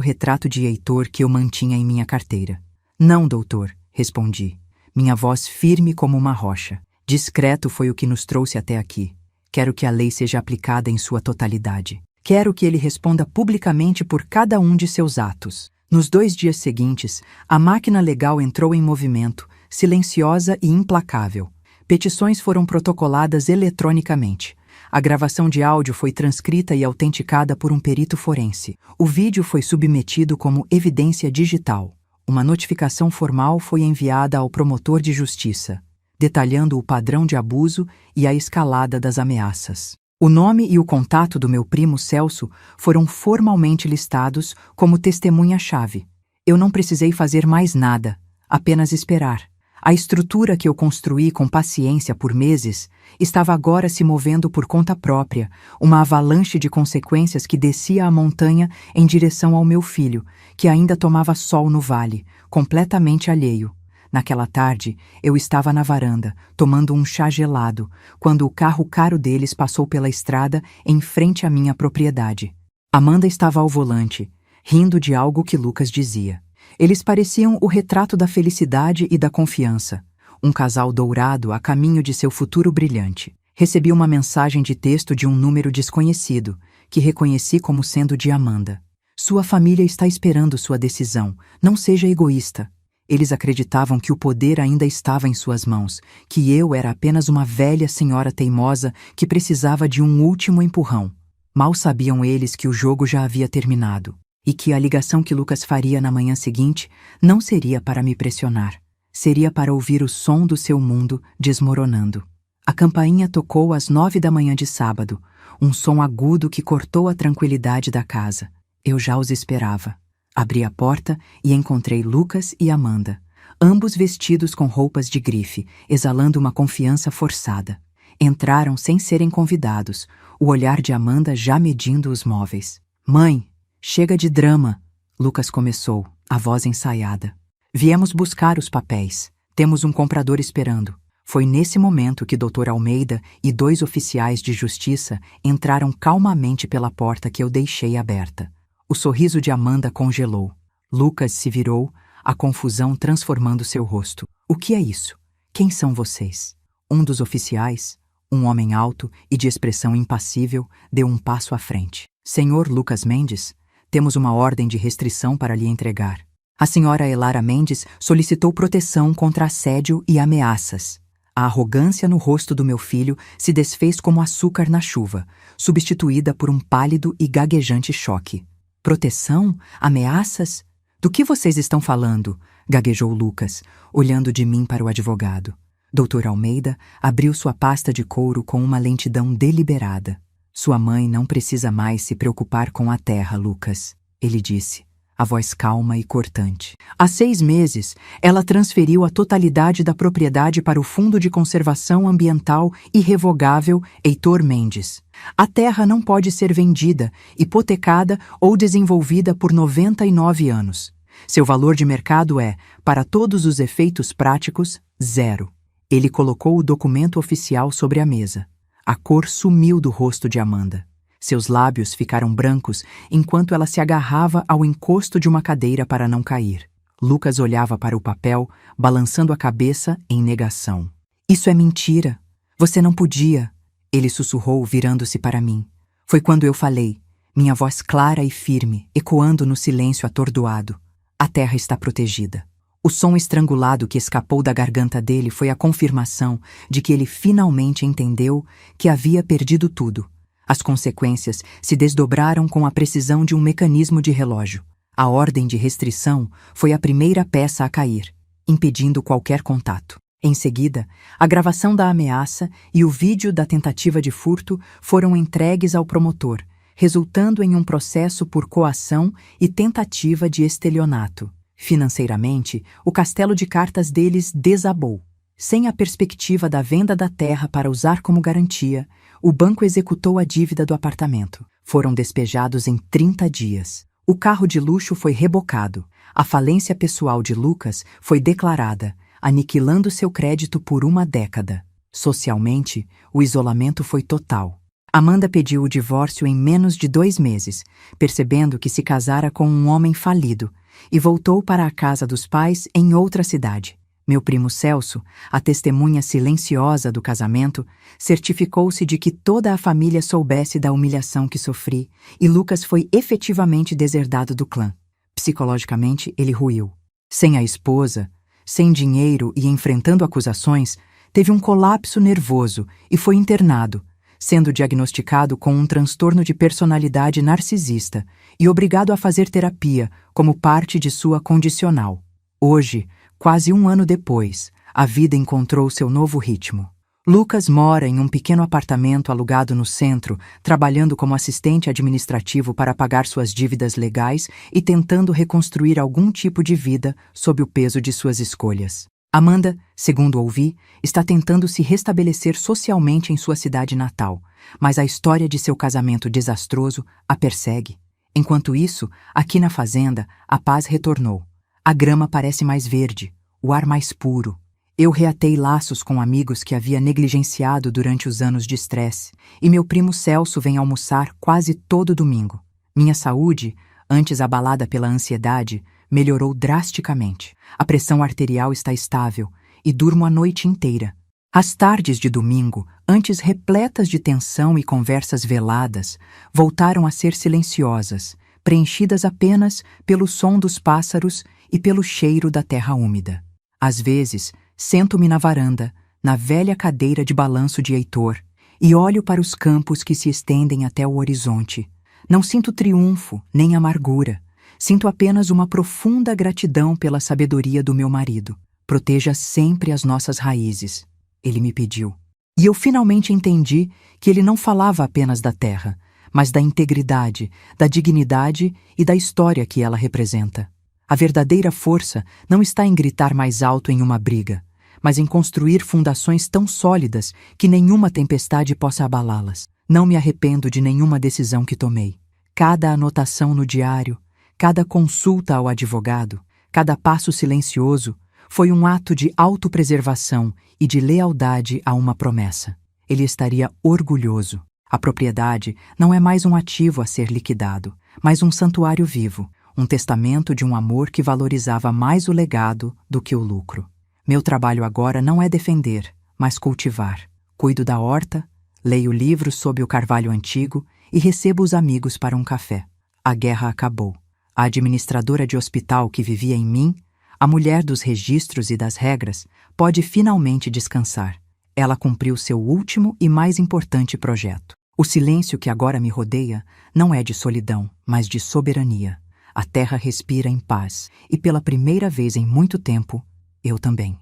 retrato de Heitor que eu mantinha em minha carteira. Não, doutor, respondi, minha voz firme como uma rocha. Discreto foi o que nos trouxe até aqui. Quero que a lei seja aplicada em sua totalidade. Quero que ele responda publicamente por cada um de seus atos. Nos 2 dias seguintes, a máquina legal entrou em movimento, silenciosa e implacável. Petições foram protocoladas eletronicamente. A gravação de áudio foi transcrita e autenticada por um perito forense. O vídeo foi submetido como evidência digital. Uma notificação formal foi enviada ao promotor de justiça, detalhando o padrão de abuso e a escalada das ameaças. O nome e o contato do meu primo Celso foram formalmente listados como testemunha-chave. Eu não precisei fazer mais nada, apenas esperar. A estrutura que eu construí com paciência por meses estava agora se movendo por conta própria, uma avalanche de consequências que descia a montanha em direção ao meu filho, que ainda tomava sol no vale, completamente alheio. Naquela tarde, eu estava na varanda, tomando um chá gelado, quando o carro caro deles passou pela estrada em frente à minha propriedade. Amanda estava ao volante, rindo de algo que Lucas dizia. Eles pareciam o retrato da felicidade e da confiança, um casal dourado a caminho de seu futuro brilhante. Recebi uma mensagem de texto de um número desconhecido, que reconheci como sendo de Amanda. Sua família está esperando sua decisão, não seja egoísta. Eles acreditavam que o poder ainda estava em suas mãos, que eu era apenas uma velha senhora teimosa que precisava de um último empurrão. Mal sabiam eles que o jogo já havia terminado. e que a ligação que Lucas faria na manhã seguinte não seria para me pressionar, seria para ouvir o som do seu mundo desmoronando. A campainha tocou às 9 da manhã de sábado, um som agudo que cortou a tranquilidade da casa. Eu já os esperava. Abri a porta e encontrei Lucas e Amanda, ambos vestidos com roupas de grife, exalando uma confiança forçada. Entraram sem serem convidados, o olhar de Amanda já medindo os móveis. "Mãe, chega de drama", Lucas começou, a voz ensaiada. "Viemos buscar os papéis. Temos um comprador esperando." Foi nesse momento que Dr. Almeida e 2 oficiais de justiça entraram calmamente pela porta que eu deixei aberta. O sorriso de Amanda congelou. Lucas se virou, a confusão transformando seu rosto. "O que é isso? Quem são vocês?" Um dos oficiais, um homem alto e de expressão impassível, deu um passo à frente. "Senhor Lucas Mendes, temos uma ordem de restrição para lhe entregar. A senhora Elara Mendes solicitou proteção contra assédio e ameaças." A arrogância no rosto do meu filho se desfez como açúcar na chuva, substituída por um pálido e gaguejante choque. "Proteção? Ameaças? Do que vocês estão falando?" gaguejou Lucas, olhando de mim para o advogado. Dr. Almeida abriu sua pasta de couro com uma lentidão deliberada. "Sua mãe não precisa mais se preocupar com a terra, Lucas", ele disse, a voz calma e cortante. "Há 6 meses, ela transferiu a totalidade da propriedade para o Fundo de Conservação Ambiental Irrevogável Heitor Mendes. A terra não pode ser vendida, hipotecada ou desenvolvida por 99 anos. Seu valor de mercado é, para todos os efeitos práticos, 0. Ele colocou o documento oficial sobre a mesa. A cor sumiu do rosto de Amanda. Seus lábios ficaram brancos enquanto ela se agarrava ao encosto de uma cadeira para não cair. Lucas olhava para o papel, balançando a cabeça em negação. "Isso é mentira. Você não podia", ele sussurrou, virando-se para mim. Foi quando eu falei, minha voz clara e firme, ecoando no silêncio atordoado. "A terra está protegida." O som estrangulado que escapou da garganta dele foi a confirmação de que ele finalmente entendeu que havia perdido tudo. As consequências se desdobraram com a precisão de um mecanismo de relógio. A ordem de restrição foi a primeira peça a cair, impedindo qualquer contato. Em seguida, a gravação da ameaça e o vídeo da tentativa de furto foram entregues ao promotor, resultando em um processo por coação e tentativa de estelionato. Financeiramente, o castelo de cartas deles desabou. Sem a perspectiva da venda da terra para usar como garantia, o banco executou a dívida do apartamento. Foram despejados em 30 dias. O carro de luxo foi rebocado. A falência pessoal de Lucas foi declarada, aniquilando seu crédito por 1 década. Socialmente, o isolamento foi total. Amanda pediu o divórcio em menos de 2 meses, percebendo que se casara com um homem falido, e voltou para a casa dos pais em outra cidade. Meu primo Celso, a testemunha silenciosa do casamento, certificou-se de que toda a família soubesse da humilhação que sofri, e Lucas foi efetivamente deserdado do clã. Psicologicamente, ele ruiu. Sem a esposa, sem dinheiro e enfrentando acusações, teve um colapso nervoso e foi internado, sendo diagnosticado com um transtorno de personalidade narcisista e obrigado a fazer terapia como parte de sua condicional. Hoje, quase 1 ano depois, a vida encontrou seu novo ritmo. Lucas mora em um pequeno apartamento alugado no centro, trabalhando como assistente administrativo para pagar suas dívidas legais e tentando reconstruir algum tipo de vida sob o peso de suas escolhas. Amanda, segundo ouvi, está tentando se restabelecer socialmente em sua cidade natal, mas a história de seu casamento desastroso a persegue. Enquanto isso, aqui na fazenda, a paz retornou. A grama parece mais verde, o ar mais puro. Eu reatei laços com amigos que havia negligenciado durante os anos de estresse, e meu primo Celso vem almoçar quase todo domingo. Minha saúde, antes abalada pela ansiedade, melhorou drasticamente. A pressão arterial está estável e durmo a noite inteira. As tardes de domingo, antes repletas de tensão e conversas veladas, voltaram a ser silenciosas, preenchidas apenas pelo som dos pássaros e pelo cheiro da terra úmida. Às vezes, sento-me na varanda, na velha cadeira de balanço de Heitor, e olho para os campos que se estendem até o horizonte. Não sinto triunfo, nem amargura. Sinto apenas uma profunda gratidão pela sabedoria do meu marido. Proteja sempre as nossas raízes, ele me pediu. E eu finalmente entendi que ele não falava apenas da terra, mas da integridade, da dignidade e da história que ela representa. A verdadeira força não está em gritar mais alto em uma briga, mas em construir fundações tão sólidas que nenhuma tempestade possa abalá-las. Não me arrependo de nenhuma decisão que tomei. Cada anotação no diário, cada consulta ao advogado, cada passo silencioso foi um ato de autopreservação e de lealdade a uma promessa. Ele estaria orgulhoso. A propriedade não é mais um ativo a ser liquidado, mas um santuário vivo, um testamento de um amor que valorizava mais o legado do que o lucro. Meu trabalho agora não é defender, mas cultivar. Cuido da horta, leio livros sob o carvalho antigo e recebo os amigos para um café. A guerra acabou. A administradora de hospital que vivia em mim, a mulher dos registros e das regras, pode finalmente descansar. Ela cumpriu seu último e mais importante projeto. O silêncio que agora me rodeia não é de solidão, mas de soberania. A terra respira em paz, e pela primeira vez em muito tempo, eu também.